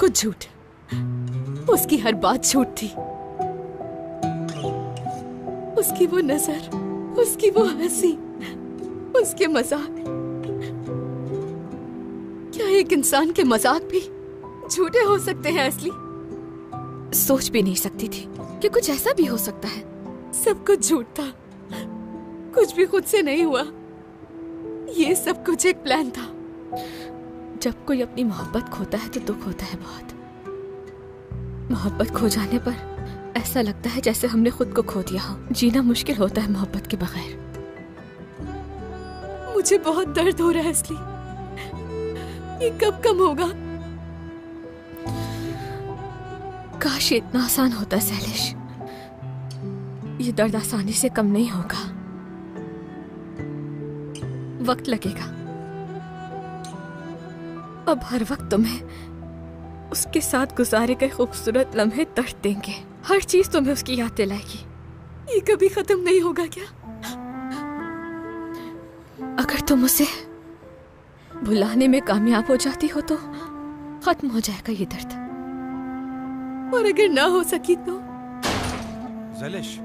कुछ झूठ, उसकी हर बात झूठ थी। उसकी वो नजर, उसकी वो हंसी, उसके मजाक। क्या एक इंसान के मजाक भी झूठे हो सकते हैं असली? सोच भी नहीं सकती थी कि कुछ ऐसा भी हो सकता है। सब कुछ झूठ था, कुछ भी खुद से नहीं हुआ। ये सब कुछ एक प्लान था। जब कोई अपनी मोहब्बत खोता है तो दुख होता है बहुत। मोहब्बत खो जाने पर ऐसा लगता है जैसे हमने खुद को खो दिया हो। जीना मुश्किल होता है मोहब्बत के बगैर। मुझे बहुत दर्द हो रहा है असली। ये कब कम होगा? काश ये इतना आसान होता सैलिश। ये दर्द आसानी से कम नहीं होगा, वक्त लगेगा। अब हर वक्त तुम्हें उसके साथ गुजारे गए खूबसूरत लम्हे दर्द देंगे। हर चीज तुम्हें उसकी याद दिलाएगी। ये कभी खत्म नहीं होगा क्या? अगर तुम उसे भुलाने में कामयाब हो जाती हो तो खत्म हो जाएगा ये दर्द, और अगर ना हो सकी तो? ज़ैलिश,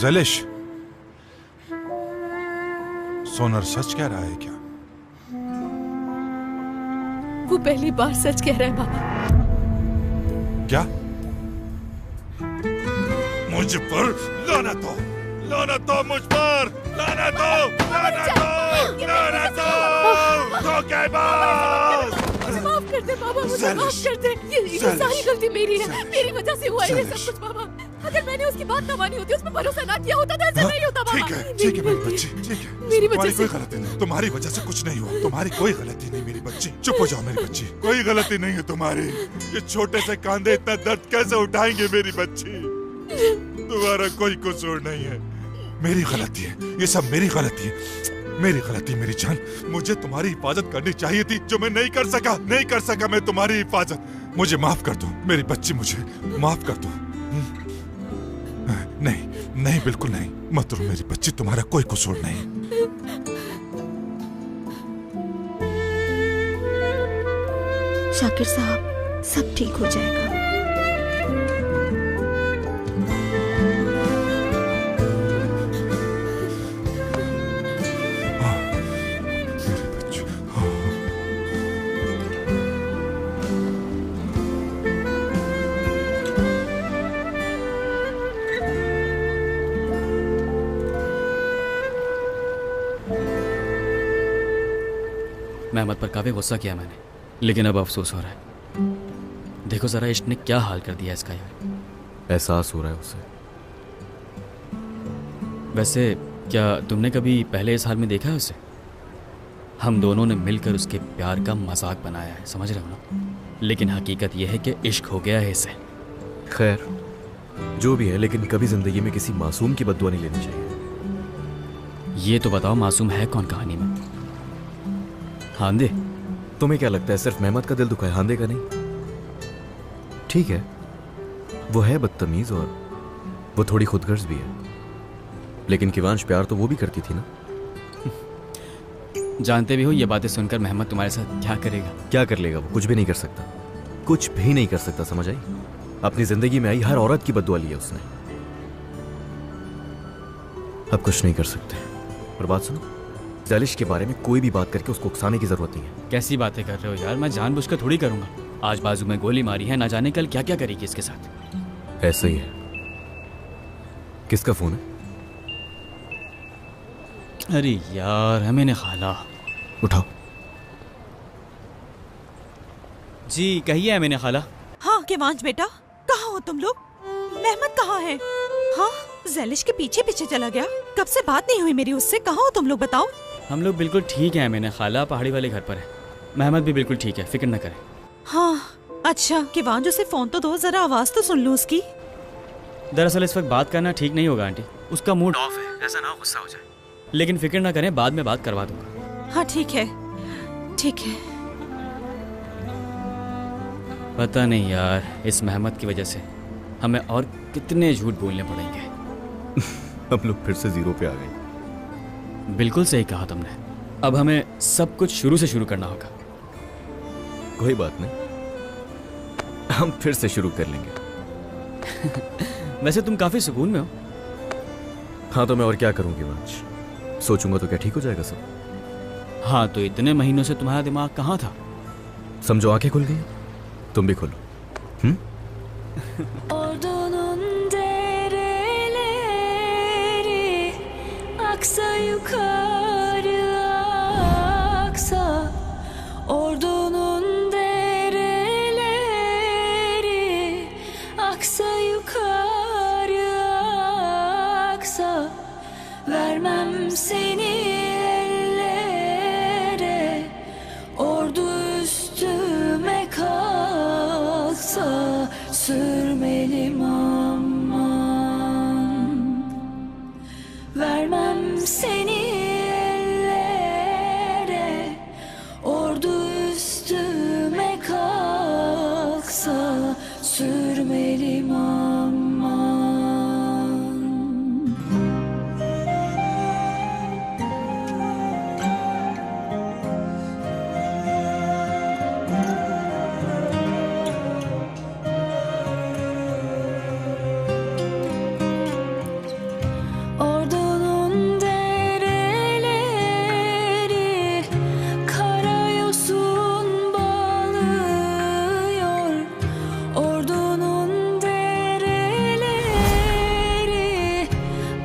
ज़ैलिश, सोनर सच कह रहा है क्या? वो पहली बार सच कह रहा है बाबा। क्या? मुझ पर लानत हो, लानत हो मुझ पर, लानत हो, लानत हो, लानत हो, धोखेबाज! माफ कर दे बाबा, मुझे माफ कर दे। ये सारी गलती मेरी है, मेरी वजह से हुआ है ये सब कुछ बाबा। अगर मैंने उसकी बात ना मानी होती, उस पर भरोसा ना किया होता तो ऐसा नहीं होता बाबा। ठीक है मेरी बच्ची, ठीक है। मेरी वजह से कोई गलती नहीं, तुम्हारी वजह से कुछ नहीं हुआ। तुम्हारी कोई गलती नहीं मेरी बच्ची। चुप हो जाओ मेरी बच्ची, कोई गलती नहीं है तुम्हारी। ये छोटे से कांधे इतना दर्द कैसे उठाएंगे मेरी बच्ची? तुम्हारा कोई कसूर नहीं है, मेरी गलती है। ये सब मेरी गलती है, मेरी गलती। मेरी जान, मुझे तुम्हारी हिफाजत करनी चाहिए थी, जो मैं नहीं कर सका। नहीं कर सका मैं तुम्हारी हिफाजत। मुझे माफ कर दो मेरी बच्ची, मुझे माफ कर दो। नहीं नहीं, बिल्कुल नहीं, मत रो मेरी बच्ची, तुम्हारा कोई कसूर नहीं। शाकिर साहब, सब ठीक हो जाएगा। मेहमत पर काफी गुस्सा किया मैंने, लेकिन अब अफसोस हो रहा है। देखो जरा इश्क ने क्या हाल कर दिया इसका यार। एहसास हो रहा है उसे। वैसे क्या तुमने कभी पहले इस हाल में देखा है उसे? हम दोनों ने मिलकर उसके प्यार का मजाक बनाया है, समझ रहे हो ना? लेकिन हकीकत यह है कि इश्क हो गया है इसे। खैर जो भी है, लेकिन कभी जिंदगी में किसी मासूम की बद्दुआ नहीं लेनी चाहिए। ये तो बताओ मासूम है कौन कहानी में? हांदे? तुम्हें क्या लगता है सिर्फ मेहमत का दिल दुखा है, हांदे का नहीं? ठीक है, वो है बदतमीज और वो थोड़ी खुदगर्ज भी है, लेकिन किवांश प्यार तो वो भी करती थी ना। जानते भी हो ये बातें सुनकर मेहमत तुम्हारे साथ क्या करेगा? क्या कर लेगा? वो कुछ भी नहीं कर सकता, कुछ भी नहीं कर सकता, समझ आई? अपनी जिंदगी में आई हर औरत की बद्दुआ ली है उसने। अब कुछ नहीं कर सकते। और बात सुनो, ज़ैलिश के बारे में कोई भी बात करके उसको उकसाने की जरूरत नहीं है। कैसी बातें कर रहे हो यार? मैं जानबूझकर थोड़ी करूंगा। आज बाजू में गोली मारी है, ना जाने कल क्या क्या करेगी इसके साथ। ऐसा ही है। किसका फोन है? अरे यार, हमें ने खाला। उठाओ। जी कहिए हमें खाला। हाँ किवांश बेटा, कहाँ हो तुम लोग? मेहमत कहाँ है? हाँ, ज़ैलिश के पीछे पीछे चला गया। कब से बात नहीं हुई मेरी उससे। कहाँ हो तुम लोग, बताओ? हम लोग बिल्कुल ठीक है मैंने खाला, पहाड़ी वाले घर पर है। मेहमत भी बिल्कुल ठीक है, फिक्र न करें। हाँ अच्छा, किवांश उसे फोन तो दो, जरा आवाज तो सुन लूं उसकी। दरअसल इस वक्त बात करना ठीक नहीं होगा आंटी, उसका मूड ऑफ है, ऐसा ना गुस्सा हो जाए। लेकिन फिक्र ना करें, बाद में बात करवा दूंगा। हाँ ठीक है, ठीक है। पता नहीं यार, इस मेहमत की वजह से हमें और कितने झूठ बोलने पड़ेंगे। हम लोग फिर से जीरो पे आ गए। बिल्कुल सही कहा तुमने। अब हमें सब कुछ शुरू से शुरू करना होगा। कोई बात नहीं, हम फिर से शुरू कर लेंगे। वैसे तुम काफी सुकून में हो। हाँ तो मैं और क्या करूंगी वंश, सोचूंगा तो क्या ठीक हो जाएगा सब। हाँ तो इतने महीनों से तुम्हारा दिमाग कहाँ था? समझो आंखें खुल गई, तुम भी खोलो। Ordunun dereleri aksa yukarı aksa. Ordunun dereleri aksa yukarı aksa. Vermem seni ellere, ordu üstüme kalksa. Sürmelim aman. Vermem seni ellere, ordu üstüme kalksa. Sürmelim aman. Ordunun dereleri karayosun bağlıyor. Ordunun dereleri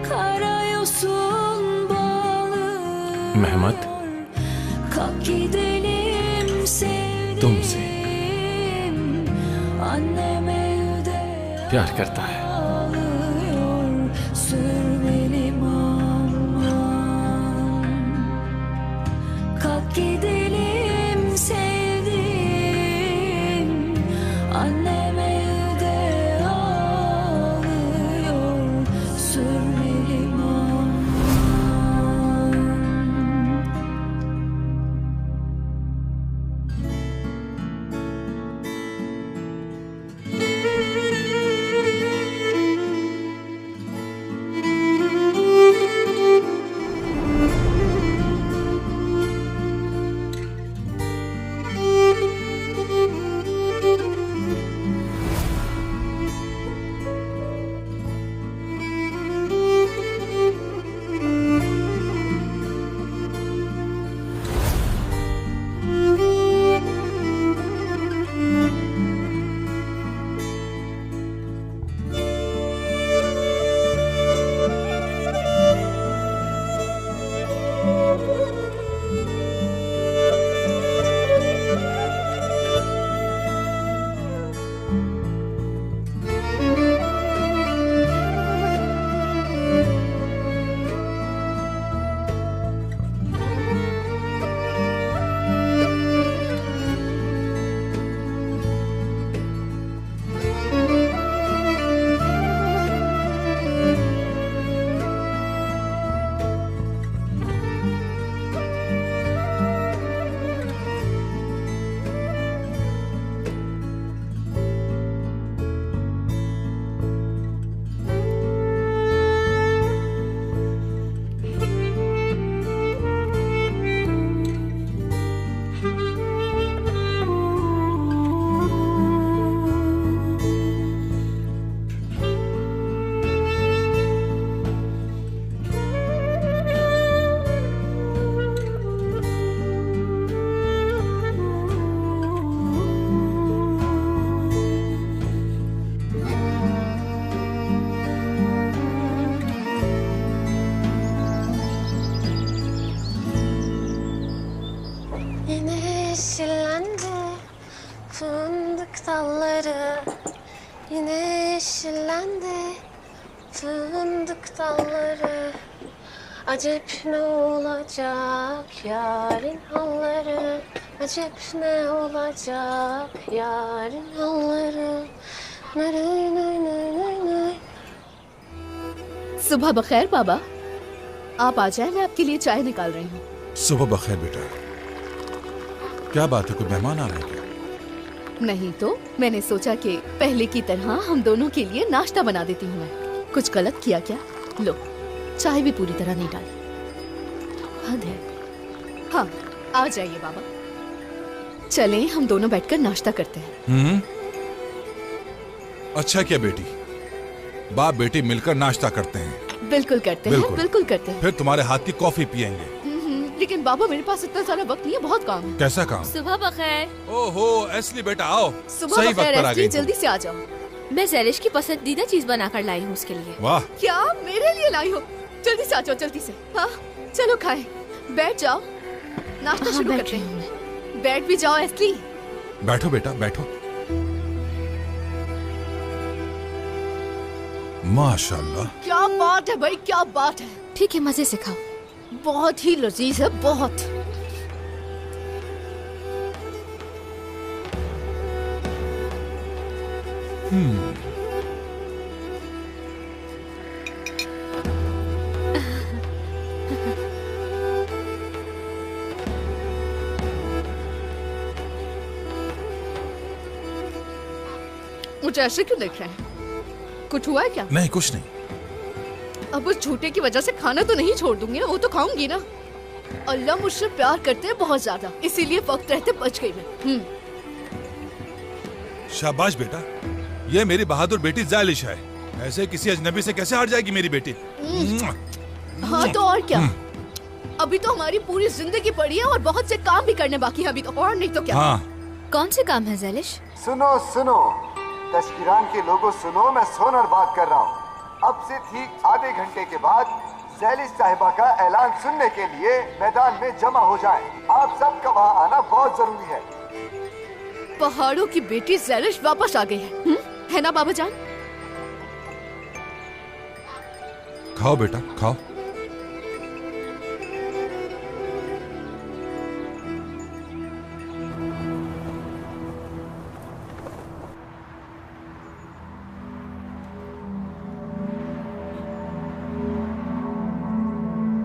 karayosun bağlıyor. मेहमत Kalk gidelim sevdiğim. तुमसे Anneme de प्यार करता है। ağlıyor. Sürmelim aman. Kalk gidelim sevdiğim. Anneme de ağlıyor. Sürmelim aman. fındık dalları yine yeşillendi, fındık dalları. Acep ne olacak yarın halları, acep ne olacak yarın halları. Nırı nır nır nır nır. सुबह बखैर बाबा, आप आ जाएं, मैं आपके लिए चाय निकाल रही हूँ। सुबह बखैर बेटा। क्या बात है, कोई मेहमान आ रहे हैं क्या? नहीं तो मैंने सोचा कि पहले की तरह हम दोनों के लिए नाश्ता बना देती हूँ। मैं कुछ गलत किया क्या? लो, चाय भी पूरी तरह नहीं डाली। हद है। हाँ, आ जाइए बाबा। चलें, हम दोनों बैठकर नाश्ता करते हैं। अच्छा क्या बेटी, बाप बेटी मिलकर नाश्ता करते हैं। बिल्कुल करते हैं, बिल्कुल करते हैं। फिर तुम्हारे हाथ की कॉफी पियेंगे। लेकिन बाबा मेरे पास इतना सारा वक्त नहीं है, बहुत काम है। कैसा काम? सुबह बखैर। ओहो एस्ली बेटा आओ, सुबह सही बखैर वक्त पर आ एस्ली, गई। जल्दी से आ जाओ। मैं ज़ैलिश की पसंदीदा चीज बनाकर लाई हूँ उसके लिए। वाह, क्या मेरे लिए लाई हो? जल्दी से आ जाओ, जल्दी से। हाँ चलो खाएं, बैठ जाओ, नाश्ता शुरू करते हैं। बैठ भी जाओ एस्ली। बैठो बेटा बैठो। माशाल्लाह, क्या बात है भाई, क्या बात है। ठीक है, मजे से खाओ। बहुत ही लजीज है, बहुत। मुझे ऐसे क्यों देख रहे हैं? कुछ हुआ है क्या? नहीं कुछ नहीं। अब उस झूठे की वजह से खाना तो नहीं छोड़ दूंगी ना, वो तो खाऊंगी ना। अल्लाह मुझसे प्यार करते हैं बहुत ज्यादा, इसीलिए वक्त रहते बच गई मैं। शाबाश बेटा, ये मेरी बहादुर बेटी ज़ैलिश है। ऐसे किसी अजनबी से कैसे हट जाएगी मेरी बेटी? हाँ तो और क्या, अभी तो हमारी पूरी जिंदगी पड़ी है और बहुत से काम भी करने बाकी है अभी तो, और नहीं तो क्या। हाँ कौन से काम है ज़ैलिश? सुनो सुनो तश्कीरान के लोगों सुनो, मैं सोनर बात कर रहा हूँ। अब से ठीक आधे घंटे के बाद ज़ैलिश साहिबा का ऐलान सुनने के लिए मैदान में जमा हो जाएं। आप सबका वहाँ आना बहुत जरूरी है। पहाड़ों की बेटी ज़ैलिश वापस आ गई है ना बाबा जान? खाओ बेटा खाओ।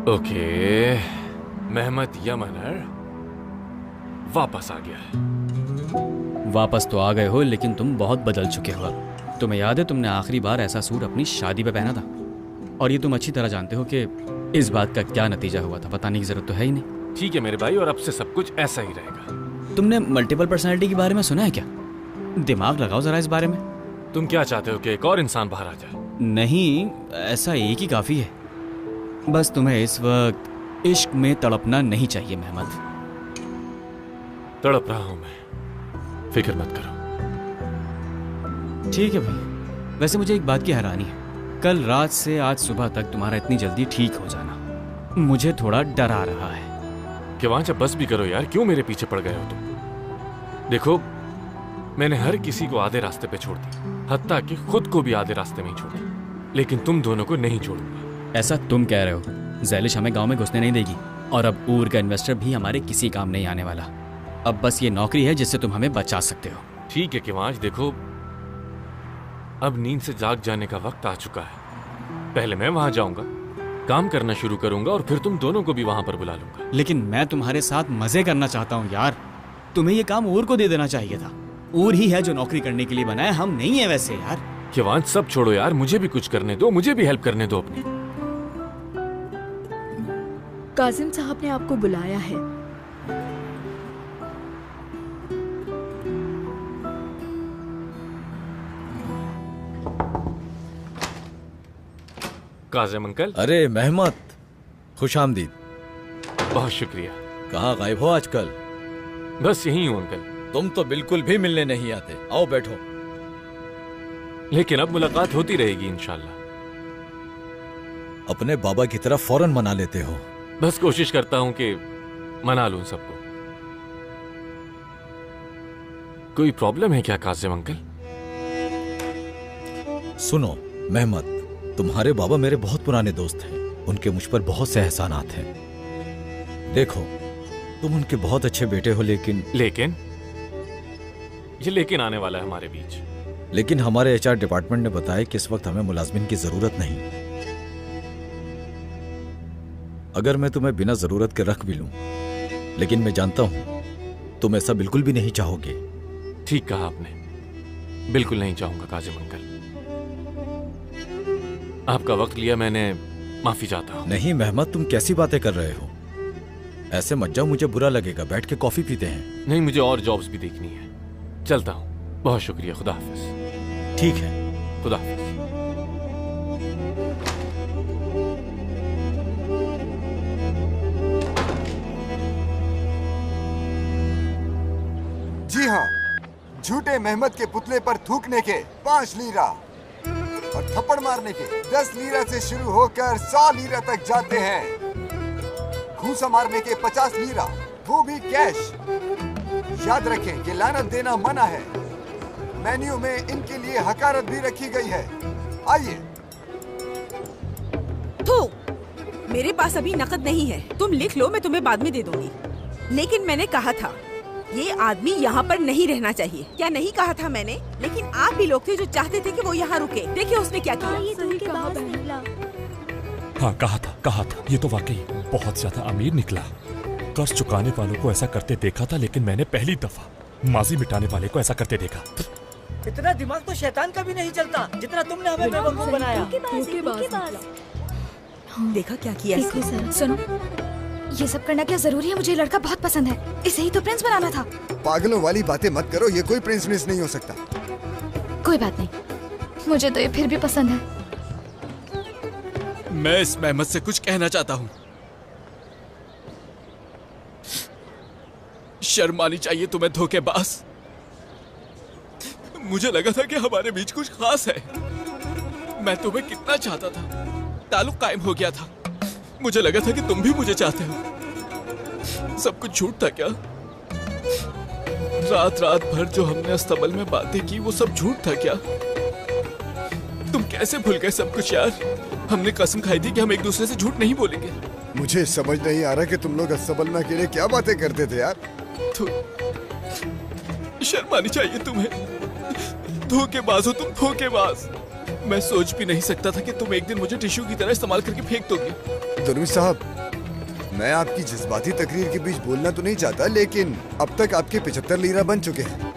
ओके, मेहमत यमनर वापस आ गया है। वापस तो आ गए हो, लेकिन तुम बहुत बदल चुके हो। तुम्हें याद है तुमने आखिरी बार ऐसा सूट अपनी शादी पे पहना था? और ये तुम अच्छी तरह जानते हो कि इस बात का क्या नतीजा हुआ था। बताने की जरूरत तो है ही नहीं। ठीक है मेरे भाई, और अब से सब कुछ ऐसा ही रहेगा। तुमने मल्टीपल पर्सनैलिटी के बारे में सुना है क्या? दिमाग लगाओ जरा इस बारे में। तुम क्या चाहते हो कि एक और इंसान बाहर आ जाए? नहीं, ऐसा एक ही काफी है। बस तुम्हें इस वक्त इश्क में तड़पना नहीं चाहिए मेहमत। तड़प रहा हूं मैं, फिक्र मत करो। ठीक है भाई, वैसे मुझे एक बात की हैरानी है। कल रात से आज सुबह तक तुम्हारा इतनी जल्दी ठीक हो जाना मुझे थोड़ा डरा रहा है। किवांश अब बस भी करो यार, क्यों मेरे पीछे पड़ गए हो तुम? देखो, मैंने हर किसी को आधे रास्ते पे छोड़ दिया, हत्ता कि खुद को भी आधे रास्ते में ही छोड़ दिया, लेकिन तुम दोनों को नहीं छोड़ूंगा। ऐसा तुम कह रहे हो? ज़ैलिश हमें गांव में घुसने नहीं देगी, और अब ऊर का इन्वेस्टर भी हमारे किसी काम नहीं आने वाला। अब बस ये नौकरी है जिससे तुम हमें बचा सकते हो। ठीक है किवांश, देखो अब नींद से जाग जाने का वक्त आ चुका है। पहले मैं वहां जाऊंगा, काम करना शुरू करूंगा, और फिर तुम दोनों को भी वहां पर बुला लूंगा। लेकिन मैं तुम्हारे साथ मजे करना चाहता हूँ यार। तुम्हें ये काम ऊर को दे देना चाहिए था। ऊर ही है जो नौकरी करने के लिए बना है, हम नहीं है वैसे यार। किवांश सब छोड़ो यार, मुझे भी कुछ करने दो, मुझे भी हेल्प करने दो अपनी। काजिम साहब ने आपको बुलाया है। काजिम अंकल। अरे मेहमत, खुश आमदीद। बहुत शुक्रिया। कहाँ गायब हो आजकल? बस यही हूँ अंकल। तुम तो बिल्कुल भी मिलने नहीं आते। आओ बैठो। लेकिन अब मुलाकात होती रहेगी इंशाल्लाह। अपने बाबा की तरफ फौरन मना लेते हो। बस कोशिश करता हूँ कि मना लूं सबको। कोई प्रॉब्लम है क्या काजिम अंकल? सुनो मेहमत, तुम्हारे बाबा मेरे बहुत पुराने दोस्त हैं। उनके मुझ पर बहुत से एहसानात हैं। देखो, तुम उनके बहुत अच्छे बेटे हो, लेकिन ये लेकिन आने वाला है हमारे बीच। लेकिन हमारे HR डिपार्टमेंट ने बताया कि इस वक्त हमें मुलाजमिन की जरूरत नहीं। अगर मैं तुम्हें बिना जरूरत के रख भी लूं, लेकिन मैं जानता हूं तुम ऐसा बिल्कुल भी नहीं चाहोगे। ठीक कहा आपने, बिल्कुल नहीं चाहूंगा काजिम अंकल। आपका वक्त लिया मैंने, माफी चाहता हूं। नहीं मेहमत, तुम कैसी बातें कर रहे हो? ऐसे मत जाओ, मुझे बुरा लगेगा। बैठ के कॉफी पीते हैं। नहीं, मुझे और जॉब्स भी देखनी है। चलता हूँ। बहुत शुक्रिया। खुदा हाफिज। ठीक है, खुदा हाफिज। जी हाँ, झूठे मेहमद के पुतले पर थूकने के 5 लीरा और थप्पड़ मारने के 10 लीरा से शुरू होकर 100 लीरा तक जाते हैं। घूंसा मारने के 50 लीरा, वो भी कैश। याद रखें कि लानत देना मना है। मेन्यू में इनके लिए हकारत भी रखी गई है। आइए। तो मेरे पास अभी नकद नहीं है, तुम लिख लो, मैं तुम्हें बाद में दे दूंगी। लेकिन मैंने कहा था ये आदमी यहाँ पर नहीं रहना चाहिए। क्या नहीं कहा था मैंने? लेकिन आप भी लोग थे जो चाहते थे कि वो यहाँ रुके। देखिए उसने क्या किया। हाँ, कहा था। ये तो वाकई बहुत ज्यादा अमीर निकला। कर्ज चुकाने वालों को ऐसा करते देखा था, लेकिन मैंने पहली दफा माजी मिटाने वाले को ऐसा करते देखा। इतना दिमाग तो शैतान का भी नहीं चलता जितना तुमने हमें बेवकूफ बनाया। देखा क्या किया इसने? सुनो, ये सब करना क्या जरूरी है? मुझे ये लड़का बहुत पसंद है, इसे ही तो प्रिंस बनाना था। पागलों वाली बातें मत करो, ये कोई प्रिंस नहीं हो सकता। कोई बात नहीं, मुझे तो ये फिर भी पसंद है। मैं इस मेहमद से कुछ कहना चाहता हूँ। शर्म आनी चाहिए तुम्हें, धोखेबाज। मुझे लगा था कि हमारे बीच कुछ खास है। मैं तुम्हें कितना चाहता था, ताल्लुक कायम हो गया था। मुझे लगा था कि तुम भी मुझे चाहते हो। सब कुछ झूठ था क्या? रात भर जो हमने अस्तबल में बातें की, वो सब झूठ था क्या? तुम कैसे भूल गए सब कुछ यार? हमने कसम खाई थी कि हम एक दूसरे से झूठ नहीं बोलेंगे। मुझे समझ नहीं आ रहा कि तुम लोग अस्तबल में अकेले क्या बातें करते थे यार। शर्म आनी चाहिए तुम्हें। धोखेबाज हो तुम, धोखेबाज। मैं सोच भी नहीं सकता था कि तुम एक दिन मुझे टिश्यू की तरह इस्तेमाल करके फेंक दोगे। दुर्मी साहब, मैं आपकी जज्बाती तकरीर के बीच बोलना तो नहीं चाहता, लेकिन अब तक आपके 75 लीरा बन चुके हैं।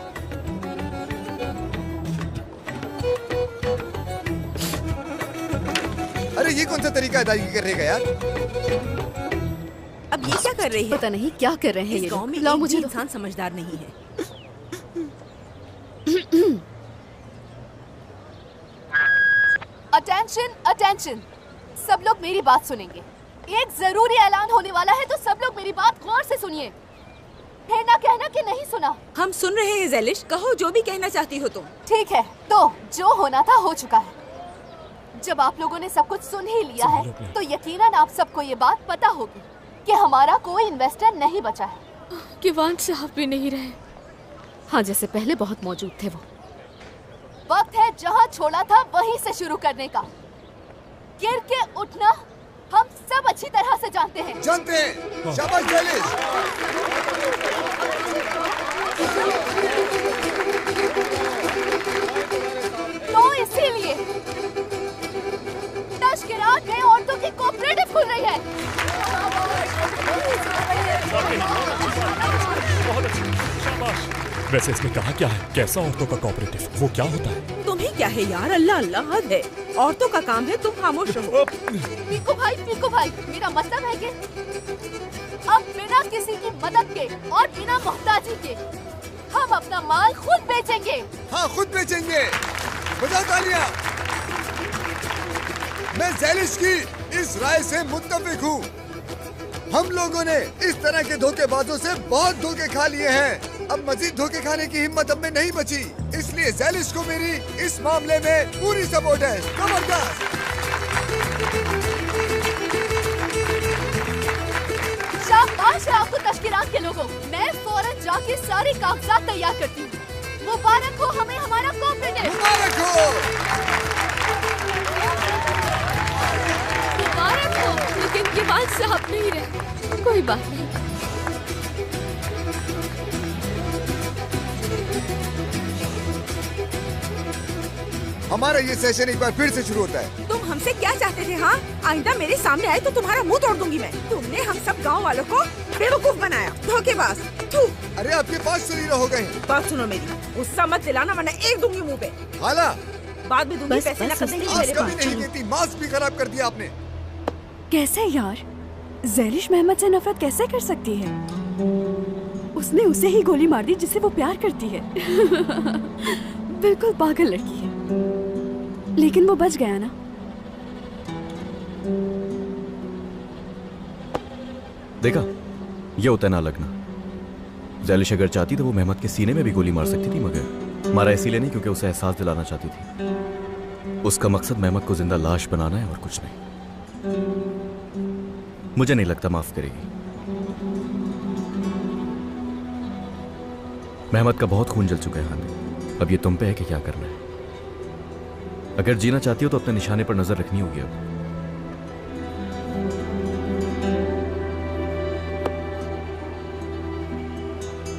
अरे ये कौन सा तरीका अदायगी कर रहेगा यार? अब ये क्या कर रही है? पता नहीं क्या कर रहे हैं इस ये गांव में लाओ एक मुझे भी दो। इंसान समझदार नहीं है। अटेंशन अटेंशन, सब लोग मेरी बात सुनेंगे। एक जरूरी ऐलान होने वाला है, तो सब लोग मेरी बात गौर से सुनिए। है ना कहना कि नहीं सुना? हम सुन रहे हैं ज़ैलिश, कहो जो भी कहना चाहती हो तुम। ठीक है, तो जो होना था हो चुका है। जब आप लोगों ने सब कुछ सुन ही लिया है, तो यकीनन आप सबको ये बात पता होगी कि हमारा कोई इन्वेस्टर नहीं बचा है। किवान साहब भी नहीं रहे। हाँ, जैसे पहले बहुत मौजूद थे वो। वक्त है जहाँ छोड़ा था वहीं से शुरू करने का। गिर के उठना हम सब अच्छी तरह से जानते हैं। जानते हैं। शाबाश ज़ैलिश। तो इसीलिए तश्किरात में औरतों की कोऑपरेटिव खुल रही है। वैसे इसने कहा क्या है? कैसा औरतों का कोऑपरेटिव? वो क्या होता है? तुम्हें क्या है यार? अल्लाह अल्लाह हद है। औरतों का काम है, तुम खामोश रहो। पीकू भाई, मेरा मतलब है कि अब बिना किसी की मदद के और बिना मोहताजी के हम अपना माल खुद बेचेंगे। हाँ, खुद बेचेंगे। बजाओ तालियां। मैं ज़ैलिश की इस राय से मुत्तफिक हूँ। हम लोगों ने इस तरह के धोखेबाजों से बहुत धोखे खा लिए हैं। अब मजीद धोखे खाने की हिम्मत अब में नहीं बची। इसलिए ज़ैलिश को मेरी इस मामले में पूरी सपोर्ट है। जबरदस्त। शाबाश है आपको तश्किरात के लोगों। मैं फौरन जाके सारे कागजात तैयार करती हूँ। मुबारक हो हमें हमारा कोऑपरेटिव। मुबारक हो। मुबारक हो, लेकिन किवान साहब नहीं रहे। कोई बात नहीं। हमारा ये सेशन एक बार फिर से शुरू होता है। तुम हमसे क्या चाहते थे? हाँ, आइंदा मेरे सामने आए तो तुम्हारा मुंह तोड़ दूंगी मैं। तुमने हम सब गांव वालों को बेवकूफ बनाया, धोखेबाज। अरे आपके पास लीरा हो गए। बात सुनो मेरी, गुस्सा मत दिलाना वरना एक दूंगी मुंह पे। हाला बाद में दूंगी पैसे नकद नहीं मेरे कभी पास। नहीं देती, मास्क भी खराब कर दिया आपने। कैसे यार? ज़ैलिश मेहमत से नफरत कैसे कर सकती है? उसने उसे ही गोली मार दी जिसे वो प्यार करती है। बिल्कुल पागल लड़की है, लेकिन वो बच गया ना। देखा, ये होता है ना लगना। ज़ैलिश अगर चाहती तो वो मेहमत के सीने में भी गोली मार सकती थी, मगर मारा इसीलिए नहीं क्योंकि उसे एहसास दिलाना चाहती थी। उसका मकसद मेहमत को जिंदा लाश बनाना है और कुछ नहीं। मुझे नहीं लगता माफ करेगी। मेहमत का बहुत खून जल चुका है हांदे, अब ये तुम पे है कि क्या करना है। अगर जीना चाहती हो तो अपने निशाने पर नजर रखनी होगी। अब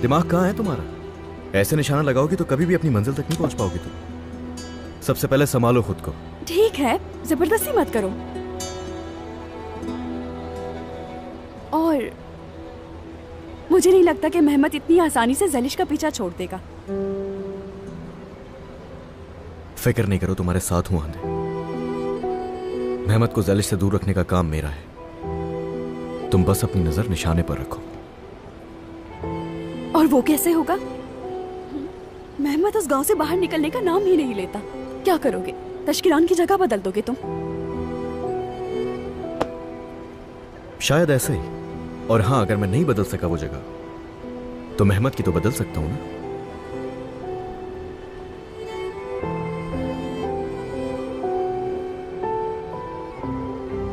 दिमाग कहाँ है तुम्हारा? ऐसे निशाना लगाओगी तो कभी भी अपनी मंजिल तक नहीं पहुंच पाओगी तुम। सबसे पहले संभालो खुद को। ठीक है, जबरदस्ती मत करो। और मुझे नहीं लगता कि मेहमत इतनी आसानी से ज़ैलिश का पीछा छोड़ देगा। फिक्र नहीं करो, तुम्हारे साथ हूं हांदे। मेहमत को ज़ैलिश से दूर रखने का काम मेरा है। तुम बस अपनी नजर निशाने पर रखो। और वो कैसे होगा? मेहमत उस गांव से बाहर निकलने का नाम ही नहीं लेता। क्या करोगे? तश्किरान की जगह बदल दोगे तुम? शायद ऐसे ही। और हाँ, अगर मैं नहीं बदल सका वो जगह, तो मेहमत की तो बदल सकता हूं ना।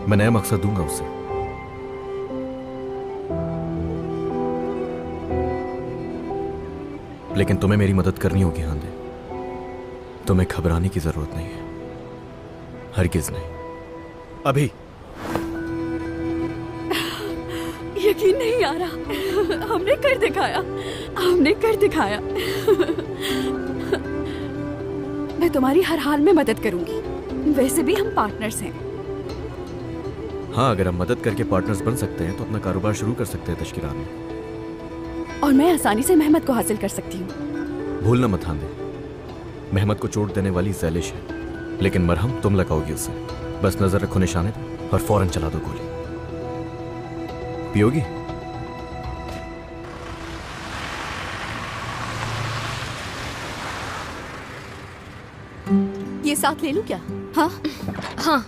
मैं नया मकसद दूंगा उसे। लेकिन तुम्हें मेरी मदद करनी होगी हांदे। तुम्हें घबराने की जरूरत नहीं है, हरगिज नहीं। अभी यकीन नहीं आ रहा। हमने कर दिखाया, हमने कर दिखाया। मैं तुम्हारी हर हाल में मदद करूंगी। वैसे भी हम पार्टनर्स हैं। हाँ, अगर हम मदद करके पार्टनर्स बन सकते हैं तो अपना कारोबार शुरू कर सकते हैं तश्किरान में। और मैं आसानी से मेहमत को हासिल कर सकती हूँ। भूलना मत हांदे, मेहमत को चोट देने वाली ज़ैलिश है, लेकिन मरहम तुम लगाओगी उसे। बस नजर रखो निशाने पर और फौरन चला दो गोली। पियोगी? ये साथ ले लूं क्या? हाँ हाँ।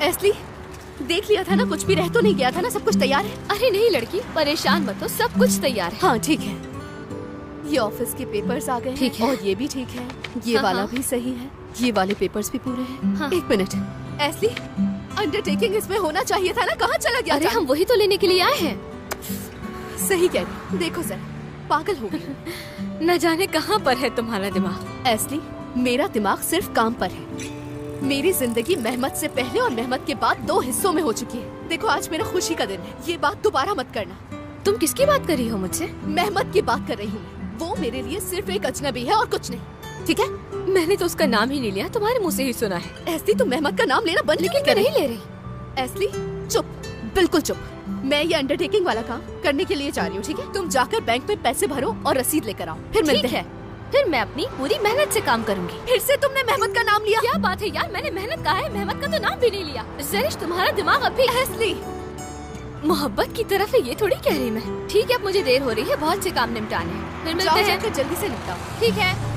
एस्ली, देख लिया था ना, कुछ भी रह तो नहीं गया था ना? सब कुछ तैयार है? अरे नहीं लड़की, परेशान मत हो, सब कुछ तैयार है। हाँ ठीक है। ये ऑफिस के पेपर्स आ गए ठीक है। और ये भी ठीक है। ये हाँ, वाला हाँ। भी सही है। ये वाले पेपर्स भी पूरे हैं। हाँ। एक मिनट एस्ली, अंडरटेकिंग इसमें होना चाहिए था ना? कहाँ चला गया? अरे हम वही तो लेने के लिए आए हैं। सही कह रही। देखो सर, पागल हो गई। न जाने कहाँ पर है तुम्हारा दिमाग। एस्ली, मेरा दिमाग सिर्फ काम पर है। मेरी जिंदगी मेहमत से पहले और मेहमत के बाद 2 हिस्सों में हो चुकी है। देखो, आज मेरा खुशी का दिन है। ये बात दोबारा मत करना। तुम किसकी बात कर रही हो मुझसे? मेहमत की बात कर रही हूँ। वो मेरे लिए सिर्फ एक अजनबी है और कुछ नहीं, ठीक है? मैंने तो उसका नाम ही नहीं लिया, तुम्हारे मुंह से ही सुना है। एस्ली, तुम मेहमत का नाम लेना बंद लेकिन मैं नहीं ले रही। एस्ली चुप, बिल्कुल चुप। मैं ये अंडरटेकिंग वाला काम करने के लिए जा रही हूँ, ठीक है? तुम जाकर बैंक में पैसे भरो और रसीद लेकर आओ, फिर मिलते हैं। फिर मैं अपनी पूरी मेहनत से काम करूंगी। फिर से तुमने मेहमत का नाम लिया? क्या बात है यार, मैंने मेहनत कहा है, मेहमत का तो नाम भी नहीं लिया। ज़ैलिश, तुम्हारा दिमाग अभी एस्ली, मोहब्बत की तरफ है, ये थोड़ी कह रही मैं। ठीक है, अब मुझे देर हो रही है, बहुत से काम निपटाने हैं। फिर मिलते हैं। जल्दी से निपटाओ। ठीक है।